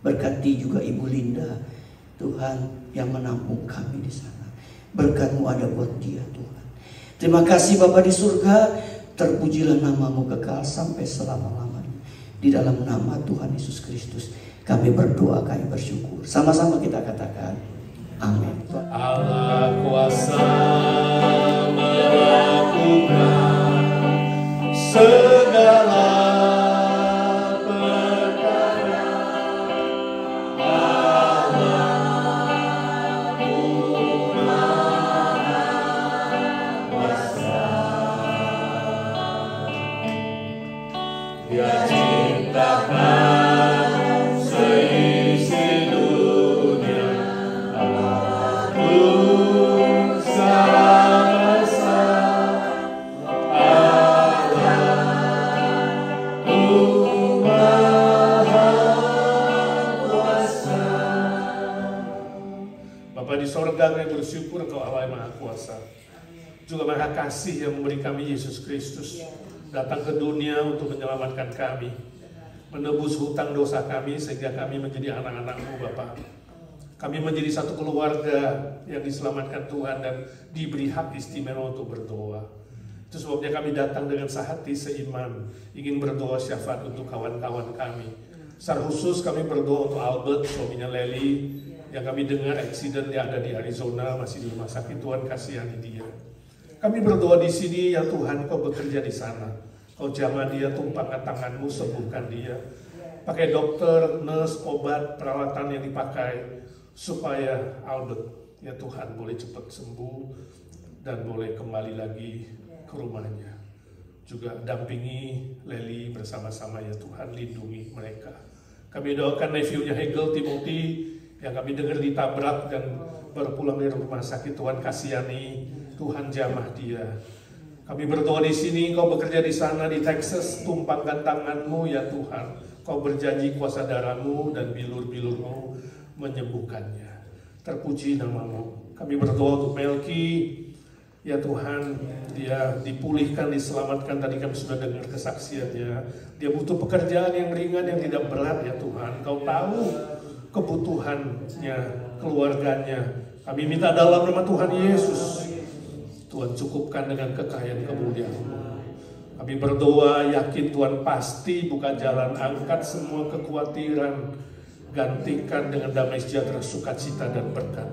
Berkati juga Ibu Linda Tuhan yang menampung kami di sana. Berkat-Mu ada buat dia Tuhan. Terima kasih Bapa di surga. Terpujilah nama-Mu kekal sampai selama-lamanya. Di dalam nama Tuhan Yesus Kristus kami berdoa, kami bersyukur. Sama-sama kita katakan amin. Allah kuasa melakukan segala perkara. Allah Maha Kuasa. Dia ciptakan seisi dunia. Bapa di sorga, kami bersyukur Engkau Allah yang Maha Kuasa, juga Maha Kasih yang memberi kami Yesus Kristus datang ke dunia untuk menyelamatkan kami, menebus hutang dosa kami sehingga kami menjadi anak-anak-Mu Bapa. Kami menjadi satu keluarga yang diselamatkan Tuhan dan diberi hak istimewa untuk berdoa. Itu sebabnya kami datang dengan sehati seiman, ingin berdoa syafaat untuk kawan-kawan kami. Secara khusus kami berdoa untuk Albert, suaminya Lely, yang kami dengar eksiden dia ada di Arizona, masih di rumah sakit. Tuhan kasihani dia. Kami berdoa di sini, ya Tuhan, Kau bekerja di sana. Kau jamah dia, tumpangkan tangan-Mu, sembuhkan dia. Pakai dokter, nurse, obat, peralatan yang dipakai, supaya Albert, ya Tuhan, boleh cepat sembuh dan boleh kembali lagi ke rumahnya. Juga dampingi Lely bersama-sama, ya Tuhan, lindungi mereka. Kami doakan nephewnya Hegel, Timothy, yang kami dengar ditabrak dan baru pulang dari rumah sakit. Tuhan kasihani, Tuhan jamah dia. Kami berdoa di sini, Kau bekerja di sana di Texas, tumpangkan tangan-Mu, ya Tuhan. Kau berjanji kuasa darah-Mu dan bilur-bilur-Mu menyembuhkannya. Terpuji nama-Mu. Kami berdoa untuk Melki, ya Tuhan, dia dipulihkan, diselamatkan. Tadi kami sudah dengar kesaksiannya. Dia butuh pekerjaan yang ringan, yang tidak berat, ya Tuhan. Kau tahu kebutuhannya, keluarganya. Kami minta dalam nama Tuhan Yesus, Tuhan cukupkan dengan kekayaan kemuliaan-Mu. Kami berdoa, yakin Tuhan pasti buka jalan, angkat semua kekhawatiran, gantikan dengan damai sejahtera, sukacita dan berkat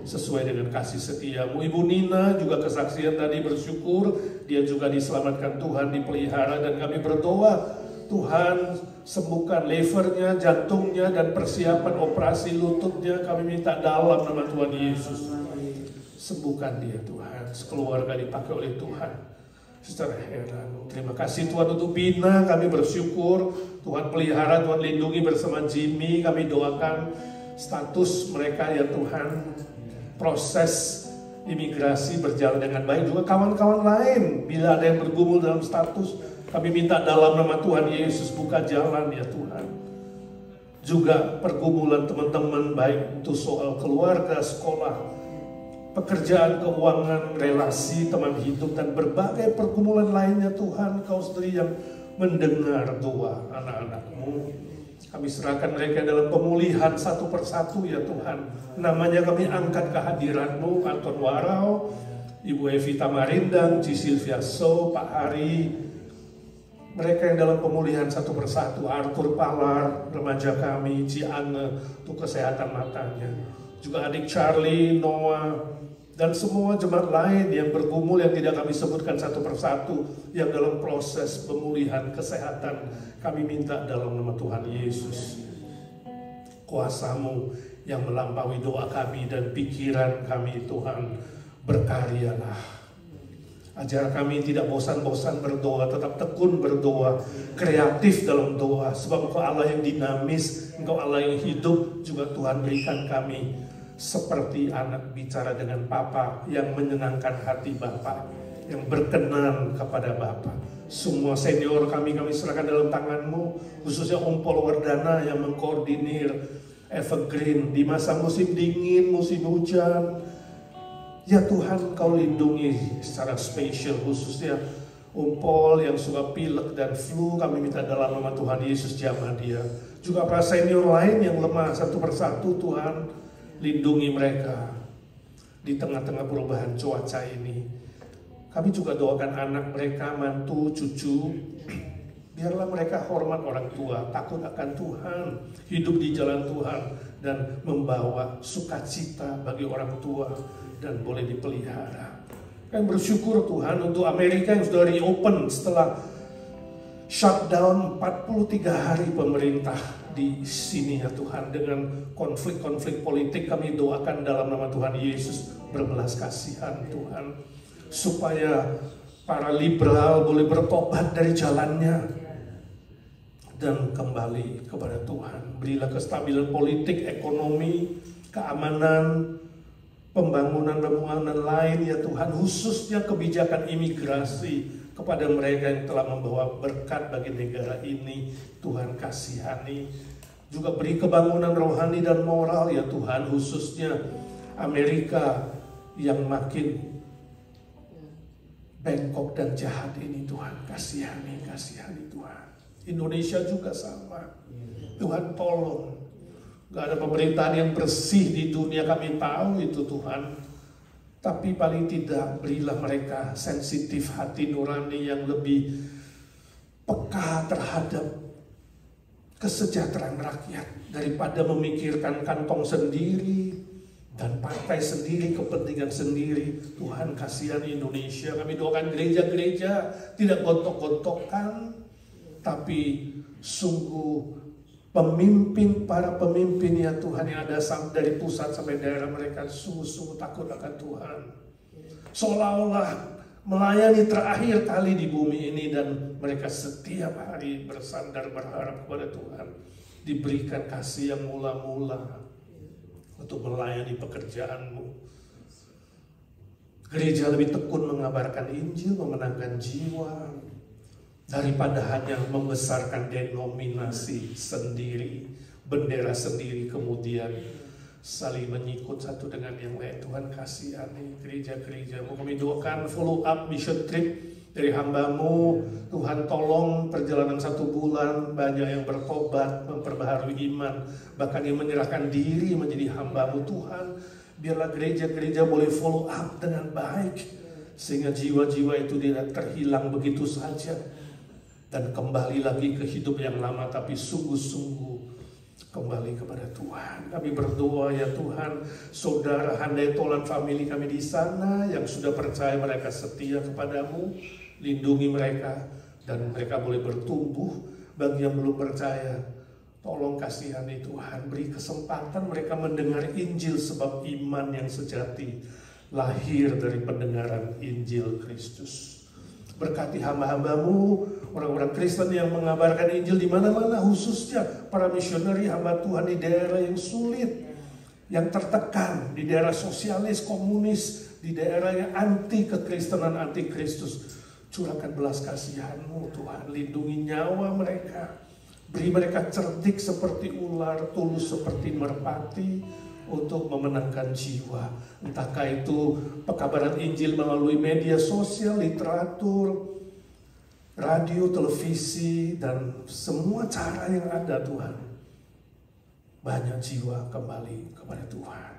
sesuai dengan kasih setiamu. Ibu Nina juga kesaksian tadi, bersyukur dia juga diselamatkan Tuhan, dipelihara, dan kami berdoa Tuhan sembuhkan levernya, jantungnya, dan persiapan operasi lututnya. Kami minta dalam nama Tuhan Yesus, sembuhkan dia Tuhan, sekeluarga dipakai oleh Tuhan secara heran. Terima kasih Tuhan untuk Bina, kami bersyukur Tuhan pelihara, Tuhan lindungi bersama Jimmy. Kami doakan status mereka ya Tuhan, proses imigrasi berjalan dengan baik. Juga kawan-kawan lain, bila ada yang bergumul dalam status, kami minta dalam nama Tuhan Yesus buka jalan ya Tuhan. Juga pergumulan teman-teman, baik itu soal keluarga, sekolah, pekerjaan, keuangan, relasi, teman hidup, dan berbagai pergumulan lainnya Tuhan. Kau sendiri yang mendengar doa anak-anak-Mu. Kami serahkan mereka dalam pemulihan satu persatu ya Tuhan. Namanya kami angkat kehadiran-Mu, Anton Warau, Ibu Evita Marindang, Ci Silvia So, Pak Hari. Mereka yang dalam pemulihan satu persatu, Arthur Palar, remaja kami, Ci Anne, untuk kesehatan matanya. Juga adik Charlie, Noah, dan semua jemaat lain yang bergumul yang tidak kami sebutkan satu persatu, yang dalam proses pemulihan kesehatan. Kami minta dalam nama Tuhan Yesus, kuasa-Mu yang melampaui doa kami dan pikiran kami Tuhan, berkaryalah. Ajar kami tidak bosan-bosan berdoa, tetap tekun berdoa, kreatif dalam doa. Sebab Engkau Allah yang dinamis, Engkau Allah yang hidup. Juga Tuhan berikan kami seperti anak bicara dengan Bapa, yang menyenangkan hati Bapa, yang berkenan kepada Bapa. Semua senior kami serahkan dalam tangan-Mu, khususnya Om Pol Wardana yang mengkoordinir Evergreen di masa musim dingin, musim hujan. Ya Tuhan, Kau lindungi secara spesial, khususnya Om Pol yang suka pilek dan flu. Kami minta dalam nama Tuhan Yesus jamah dia. Juga para senior lain yang lemah satu persatu, Tuhan lindungi mereka di tengah-tengah perubahan cuaca ini. Kami juga doakan anak mereka, mantu, cucu. Biarlah mereka hormat orang tua, takut akan Tuhan, hidup di jalan Tuhan, dan membawa sukacita bagi orang tua, dan boleh dipelihara. Kami bersyukur Tuhan untuk Amerika yang sudah reopen setelah shutdown 43 hari pemerintah di sini ya Tuhan. Dengan konflik-konflik politik, kami doakan dalam nama Tuhan Yesus berbelas kasihan Tuhan, supaya para liberal boleh bertobat dari jalannya dan kembali kepada Tuhan. Berilah kestabilan politik, ekonomi, keamanan, pembangunan lain ya Tuhan, khususnya kebijakan imigrasi kepada mereka yang telah membawa berkat bagi negara ini. Tuhan kasihani. Juga beri kebangunan rohani dan moral ya Tuhan, khususnya Amerika yang makin bengkok dan jahat ini. Tuhan kasihani Tuhan. Indonesia juga sama. Tuhan tolong. Gak ada pemerintahan yang bersih di dunia, kami tahu itu Tuhan. Tapi paling tidak berilah mereka sensitif hati nurani yang lebih peka terhadap kesejahteraan rakyat, daripada memikirkan kantong sendiri dan partai sendiri, kepentingan sendiri. Tuhan kasihan Indonesia. Kami doakan gereja-gereja tidak gontok-gontokan, tapi sungguh para pemimpin ya Tuhan yang ada dari pusat sampai daerah, mereka sungguh-sungguh takut akan Tuhan. Seolah-olah melayani terakhir kali di bumi ini, dan mereka setiap hari bersandar berharap kepada Tuhan. Diberikan kasih yang mula-mula untuk melayani pekerjaan-Mu. Gereja lebih tekun mengabarkan Injil, memenangkan jiwa, daripada hanya membesarkan denominasi sendiri, bendera sendiri, kemudian saling menyikut satu dengan yang lain. Tuhan kasihani gereja-gereja-Mu. Kami doakan follow up mission trip dari hamba-Mu. Tuhan tolong perjalanan 1 bulan, banyak yang bertobat, memperbaharui iman, bahkan yang menyerahkan diri menjadi hamba-Mu. Tuhan, biarlah gereja-gereja boleh follow up dengan baik, sehingga jiwa-jiwa itu tidak terhilang begitu saja dan kembali lagi ke hidup yang lama, tapi sungguh-sungguh kembali kepada Tuhan. Kami berdoa ya Tuhan, saudara handai tolan family kami di sana yang sudah percaya mereka setia kepadamu, lindungi mereka dan mereka boleh bertumbuh. Bagi yang belum percaya, tolong kasihani Tuhan, beri kesempatan mereka mendengar Injil, sebab iman yang sejati lahir dari pendengaran Injil Kristus. Berkati hamba-hambamu, orang-orang Kristen yang mengabarkan Injil di mana-mana, khususnya para misioneri hamba Tuhan di daerah yang sulit, yang tertekan, di daerah sosialis, komunis, di daerah yang anti kekristenan, anti Kristus. Curahkan belas kasihan-Mu Tuhan, lindungi nyawa mereka, beri mereka cerdik seperti ular, tulus seperti merpati, untuk memenangkan jiwa. Entahkah itu pekabaran Injil melalui media sosial, literatur, radio, televisi, dan semua cara yang ada Tuhan. Banyak jiwa kembali kepada Tuhan.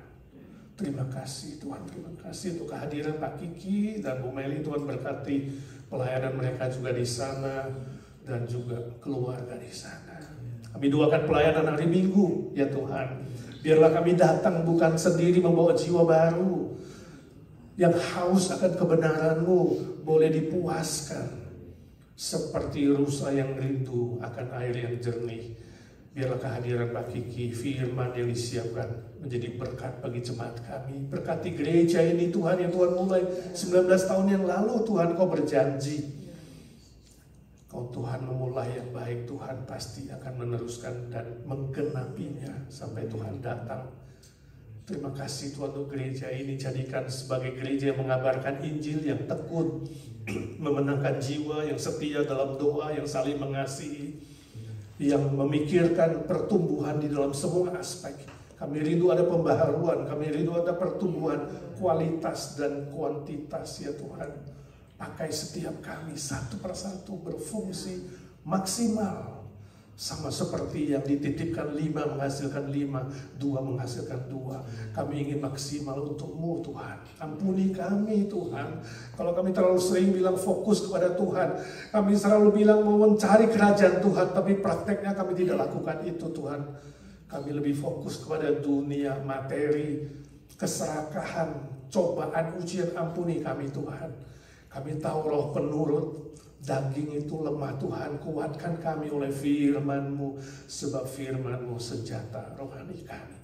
Terima kasih Tuhan, terima kasih untuk kehadiran Pak Kiki dan Bu Meli. Tuhan berkati pelayanan mereka juga di sana dan juga keluarga di sana. Kami doakan pelayanan hari Minggu ya Tuhan. Biarlah kami datang bukan sendiri membawa jiwa baru yang haus akan kebenaran-Mu boleh dipuaskan seperti rusa yang rindu akan air yang jernih. Biarlah kehadiran Pak Kiki, firman yang disiapkan menjadi berkat bagi jemaat kami. Berkati gereja ini Tuhan, yang Tuhan mulai 19 tahun yang lalu. Tuhan Kau berjanji, Kau Tuhan memulai yang baik, Tuhan pasti akan meneruskan dan menggenapinya sampai Tuhan datang. Terima kasih Tuhan untuk gereja ini, jadikan sebagai gereja yang mengabarkan Injil, yang tekun, memenangkan jiwa, yang setia dalam doa, yang saling mengasihi, yang memikirkan pertumbuhan di dalam semua aspek. Kami rindu ada pembaharuan, kami rindu ada pertumbuhan kualitas dan kuantitas ya Tuhan. Pakai setiap kami satu persatu berfungsi maksimal. Sama seperti yang dititipkan 5 menghasilkan 5, 2 menghasilkan 2. Kami ingin maksimal untuk-Mu Tuhan. Ampuni kami Tuhan. Kalau kami terlalu sering bilang fokus kepada Tuhan. Kami selalu bilang mau mencari kerajaan Tuhan. Tapi prakteknya kami tidak lakukan itu Tuhan. Kami lebih fokus kepada dunia, materi, keserakahan, cobaan, ujian. Ampuni kami Tuhan. Kami tahu roh penurut, daging itu lemah Tuhan. Kuatkan kami oleh firman-Mu, sebab firman-Mu senjata rohani kami.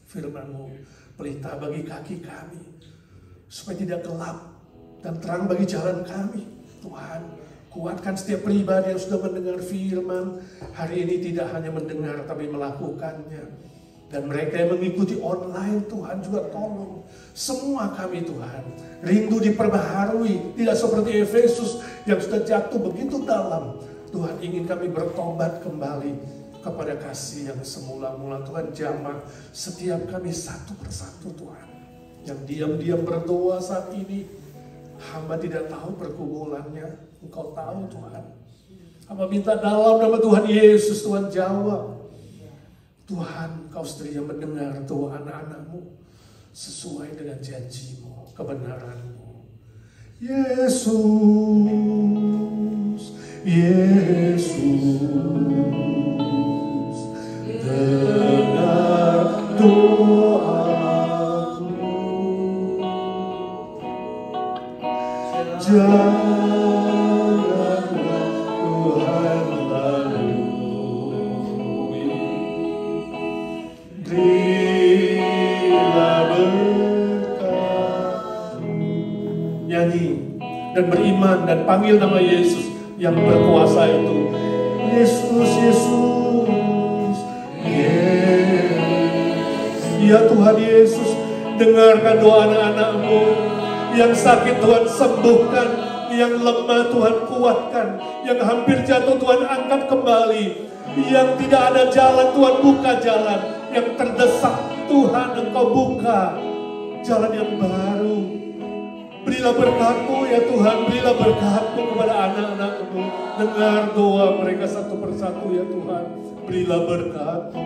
Firman-Mu pelita bagi kaki kami, supaya tidak gelap dan terang bagi jalan kami. Tuhan, kuatkan setiap pribadi yang sudah mendengar firman hari ini, tidak hanya mendengar tapi melakukannya. Dan mereka yang mengikuti online Tuhan juga tolong. Semua kami Tuhan rindu diperbaharui. Tidak seperti Efesus yang sudah jatuh begitu dalam. Tuhan ingin kami bertobat kembali kepada kasih yang semula-mula. Tuhan jamah setiap kami satu persatu Tuhan. Yang diam-diam berdoa saat ini, hamba tidak tahu pergumulannya. Engkau tahu Tuhan. Hamba minta dalam nama Tuhan Yesus, Tuhan jawab. Tuhan, Kau setia mendengar doa anak-anak-Mu sesuai dengan janji-Mu, kebenaran-Mu. Yesus, Yesus, dengar doaku. Janganlah Tuhan lalui. Berilah berkat-Mu. Nyanyi dan beriman dan panggil nama Yesus yang berkuasa itu. Yesus, Yesus, Yesus. Ya Tuhan Yesus, dengarkan doa anak-anak-Mu. Yang sakit Tuhan sembuhkan, yang lemah Tuhan kuatkan, yang hampir jatuh Tuhan angkat kembali, yang tidak ada jalan Tuhan buka jalan, yang terdesak Tuhan Engkau buka jalan yang baru. Berilah berkat-Mu ya Tuhan, berilah berkat-Mu kepada anak-anak-Mu. Dengar doa mereka satu persatu ya Tuhan. Berilah berkat-Mu,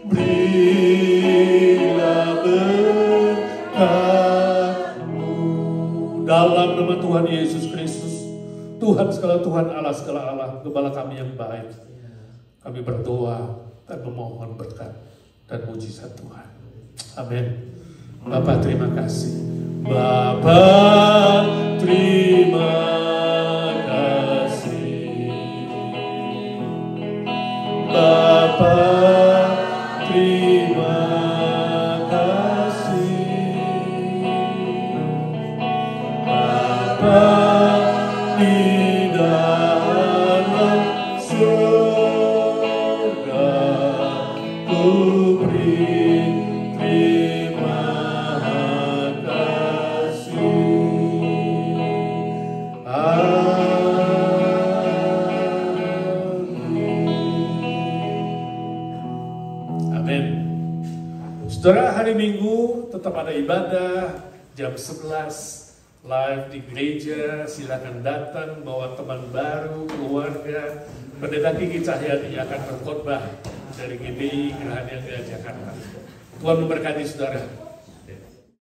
berilah berkat-Mu. Dalam nama Tuhan Yesus Kristus, Tuhan segala Tuhan, Allah segala Allah, Gembala kami yang baik. Kami berdoa dan memohon berkat dan mujizat Tuhan. Amin. Bapak terima kasih. Bapak terima kasih. Bapak terima kasih. Bapak di dalam surga, ku beri terima kasih. Amin. Saudara, hari Minggu tetap ada ibadah jam 11 live di gereja. Silakan datang, bawa teman baru, keluarga. Pendeta Kiki Cahyadi akan berkhotbah dari GBI Gerahadian Jakarta. Tuhan memberkati saudara.